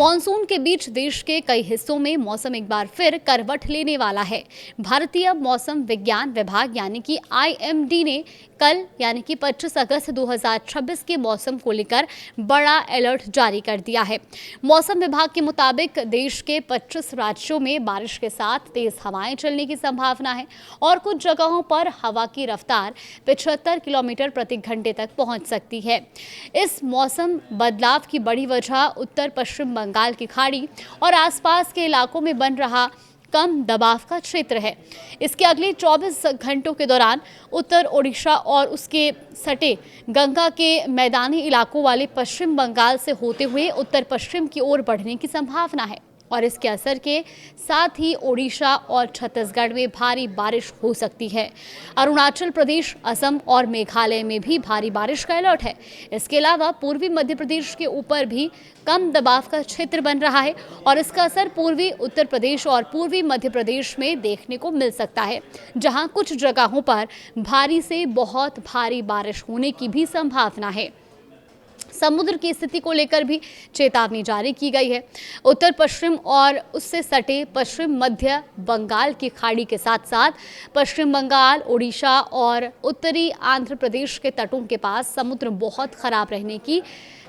Monsoon के बीच देश के कई हिस्सों में मौसम एक बार फिर करवट लेने वाला है। भारतीय मौसम विज्ञान विभाग यानी कि आईएमडी ने कल यानी कि 25 अगस्त 2026 के मौसम को लेकर बड़ा अलर्ट जारी कर दिया है। मौसम विभाग के मुताबिक देश के 25 राज्यों में बारिश के साथ तेज हवाएं चलने की संभावना है और कुछ जगहों पर हवा की रफ्तार 75 किलोमीटर प्रति घंटे तक पहुंच सकती है। इस मौसम बदलाव की बड़ी वजह उत्तर पश्चिम बंगाल की खाड़ी और आसपास के इलाकों में बन रहा कम दबाव का क्षेत्र है। इसके अगले 24 घंटों के दौरान उत्तर ओडिशा और उसके सटे गंगा के मैदानी इलाकों वाले पश्चिम बंगाल से होते हुए उत्तर पश्चिम की ओर बढ़ने की संभावना है और इसके असर के साथ ही ओडिशा और छत्तीसगढ़ में भारी बारिश हो सकती है। अरुणाचल प्रदेश, असम और मेघालय में भी भारी बारिश का अलर्ट है। इसके अलावा पूर्वी मध्य प्रदेश के ऊपर भी कम दबाव का क्षेत्र बन रहा है और इसका असर पूर्वी उत्तर प्रदेश और पूर्वी मध्य प्रदेश में देखने को मिल सकता है, जहां कुछ जगहों पर भारी से बहुत भारी बारिश होने की भी संभावना है। समुद्र की स्थिति को लेकर भी चेतावनी जारी की गई है। उत्तर पश्चिम और उससे सटे पश्चिम मध्य बंगाल की खाड़ी के साथ साथ पश्चिम बंगाल, ओडिशा और उत्तरी आंध्र प्रदेश के तटों के पास समुद्र बहुत खराब रहने की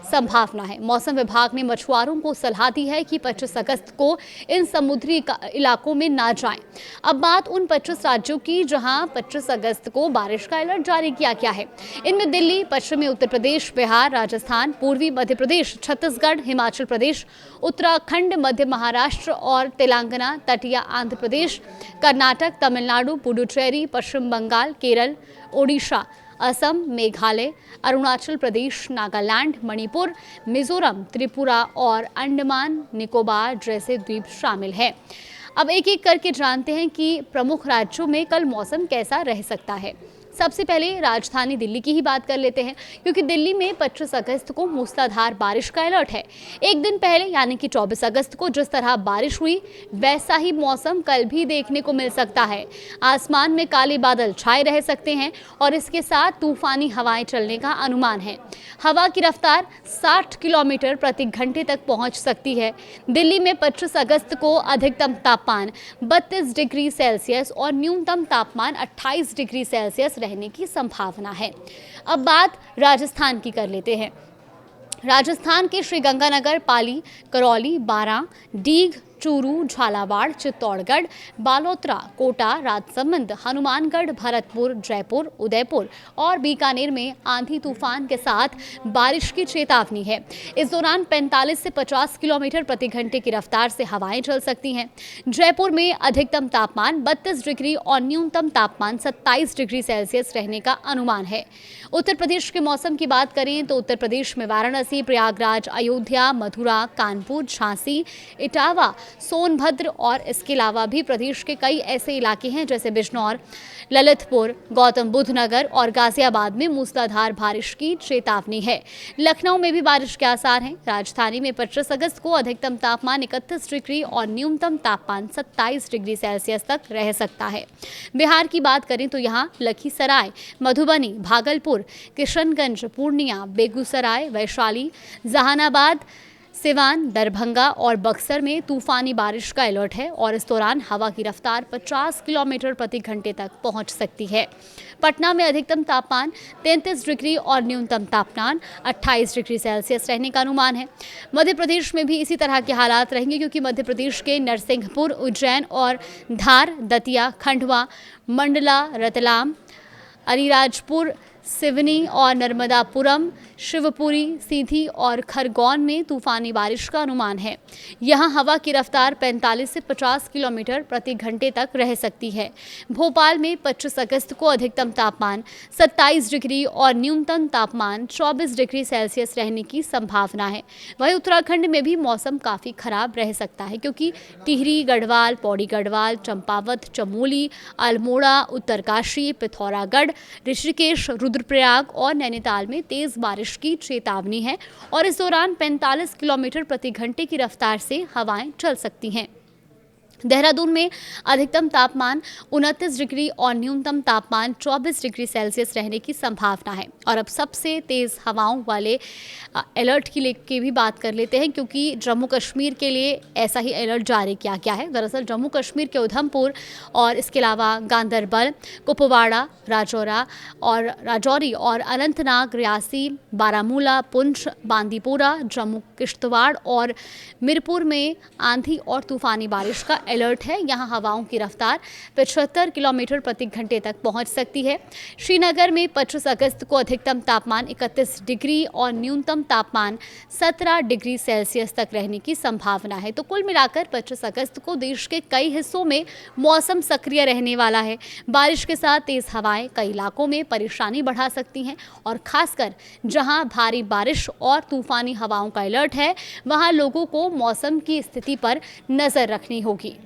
संभावना है। मौसम विभाग ने मछुआरों को सलाह दी है कि 25 अगस्त को इन समुद्री इलाकों में ना जाएं। अब बात उन 25 राज्यों की जहां 25 अगस्त को बारिश का अलर्ट जारी किया गया है। इनमें दिल्ली, पश्चिमी उत्तर प्रदेश, बिहार, राजस्थान, पूर्वी मध्य प्रदेश, छत्तीसगढ़, हिमाचल प्रदेश, उत्तराखंड, मध्य महाराष्ट्र और तेलंगाना, तटीय आंध्र प्रदेश, कर्नाटक, तमिलनाडु, पुडुचेरी, पश्चिम बंगाल, केरल, ओडिशा, असम, मेघालय, अरुणाचल प्रदेश, नागालैंड, मणिपुर, मिजोरम, त्रिपुरा और अंडमान निकोबार जैसे द्वीप शामिल हैं। अब एक एक करके जानते हैं कि प्रमुख राज्यों में कल मौसम कैसा रह सकता है। सबसे पहले राजधानी दिल्ली की ही बात कर लेते हैं, क्योंकि दिल्ली में 25 अगस्त को मूसलाधार बारिश का अलर्ट है। एक दिन पहले यानी कि 24 अगस्त को जिस तरह बारिश हुई वैसा ही मौसम कल भी देखने को मिल सकता है। आसमान में काले बादल छाए रह सकते हैं और इसके साथ तूफानी हवाएं चलने का अनुमान है। हवा की रफ्तार 60 किलोमीटर प्रति घंटे तक पहुंच सकती है। दिल्ली में 25 अगस्त को अधिकतम तापमान 32 डिग्री सेल्सियस और न्यूनतम तापमान 28 डिग्री सेल्सियस रहने की संभावना है। अब बात राजस्थान की कर लेते हैं। राजस्थान के श्रीगंगानगर, पाली, करौली, बारां, डीग, चूरू, झालावाड़, चित्तौड़गढ़, बालोतरा, कोटा, राजसमंद, हनुमानगढ़, भरतपुर, जयपुर, उदयपुर और बीकानेर में आंधी तूफान के साथ बारिश की चेतावनी है। इस दौरान 45 से 50 किलोमीटर प्रति घंटे की रफ्तार से हवाएं चल सकती हैं। जयपुर में अधिकतम तापमान 32 डिग्री और न्यूनतम तापमान 27 डिग्री सेल्सियस रहने का अनुमान है। उत्तर प्रदेश के मौसम की बात करें तो उत्तर प्रदेश में वाराणसी, प्रयागराज, अयोध्या, मथुरा, कानपुर, झांसी, इटावा, सोनभद्र और इसके अलावा भी प्रदेश के कई ऐसे इलाके हैं जैसे बिजनौर, ललितपुर, गौतम बुद्ध नगर और गाजियाबाद में मूसलाधार बारिश की चेतावनी है। लखनऊ में भी बारिश के आसार हैं। राजधानी में 25 अगस्त को अधिकतम तापमान 31 डिग्री और न्यूनतम तापमान 27 डिग्री सेल्सियस तक रह सकता है। बिहार की बात करें तो यहाँ लखीसराय, मधुबनी, भागलपुर, किशनगंज, पूर्णिया, बेगूसराय, वैशाली, जहानाबाद, सिवान, दरभंगा और बक्सर में तूफानी बारिश का अलर्ट है और इस दौरान हवा की रफ्तार 50 किलोमीटर प्रति घंटे तक पहुंच सकती है। पटना में अधिकतम तापमान 33 डिग्री और न्यूनतम तापमान 28 डिग्री सेल्सियस रहने का अनुमान है। मध्य प्रदेश में भी इसी तरह के हालात रहेंगे, क्योंकि मध्य प्रदेश के नरसिंहपुर, उज्जैन और धार, दतिया, खंडवा, मंडला, रतलाम, अलीराजपुर, सिवनी और नर्मदापुरम, शिवपुरी, सीधी और खरगोन में तूफानी बारिश का अनुमान है। यहां हवा की रफ्तार 45 से 50 किलोमीटर प्रति घंटे तक रह सकती है। भोपाल में 25 अगस्त को अधिकतम तापमान 27 डिग्री और न्यूनतम तापमान 24 डिग्री सेल्सियस रहने की संभावना है। वहीं उत्तराखंड में भी मौसम काफ़ी खराब रह सकता है, क्योंकि टिहरी, गढ़वाल, पौड़ी गढ़वाल, चंपावत, चमोली, अल्मोड़ा, उत्तरकाशी, पिथौरागढ़, ऋषिकेश, रुद्रप्रयाग और नैनीताल में तेज बारिश की चेतावनी है और इस दौरान 45 किलोमीटर प्रति घंटे की रफ्तार से हवाएं चल सकती हैं। देहरादून में अधिकतम तापमान 29 डिग्री और न्यूनतम तापमान 24 डिग्री सेल्सियस रहने की संभावना है। और अब सबसे तेज़ हवाओं वाले अलर्ट की भी बात कर लेते हैं, क्योंकि जम्मू कश्मीर के लिए ऐसा ही अलर्ट जारी किया गया है। दरअसल जम्मू कश्मीर के उधमपुर और इसके अलावा गांदरबल, कुपवाड़ा, राजौरी और अनंतनाग, रियासी, बारामूला, पुंछ, बांदीपुरा, जम्मू किश्तवाड़ और मिरपुर में आंधी और तूफानी बारिश का अलर्ट है। यहाँ हवाओं की रफ्तार 75 किलोमीटर प्रति घंटे तक पहुँच सकती है। श्रीनगर में 25 अगस्त को अधिकतम तापमान 31 डिग्री और न्यूनतम तापमान 17 डिग्री सेल्सियस तक रहने की संभावना है। तो कुल मिलाकर 25 अगस्त को देश के कई हिस्सों में मौसम सक्रिय रहने वाला है। बारिश के साथ तेज हवाएं कई इलाकों में परेशानी बढ़ा सकती हैं, और खासकर जहां भारी बारिश और तूफानी हवाओं का अलर्ट है, वहां लोगों को मौसम की स्थिति पर नजर रखनी होगी।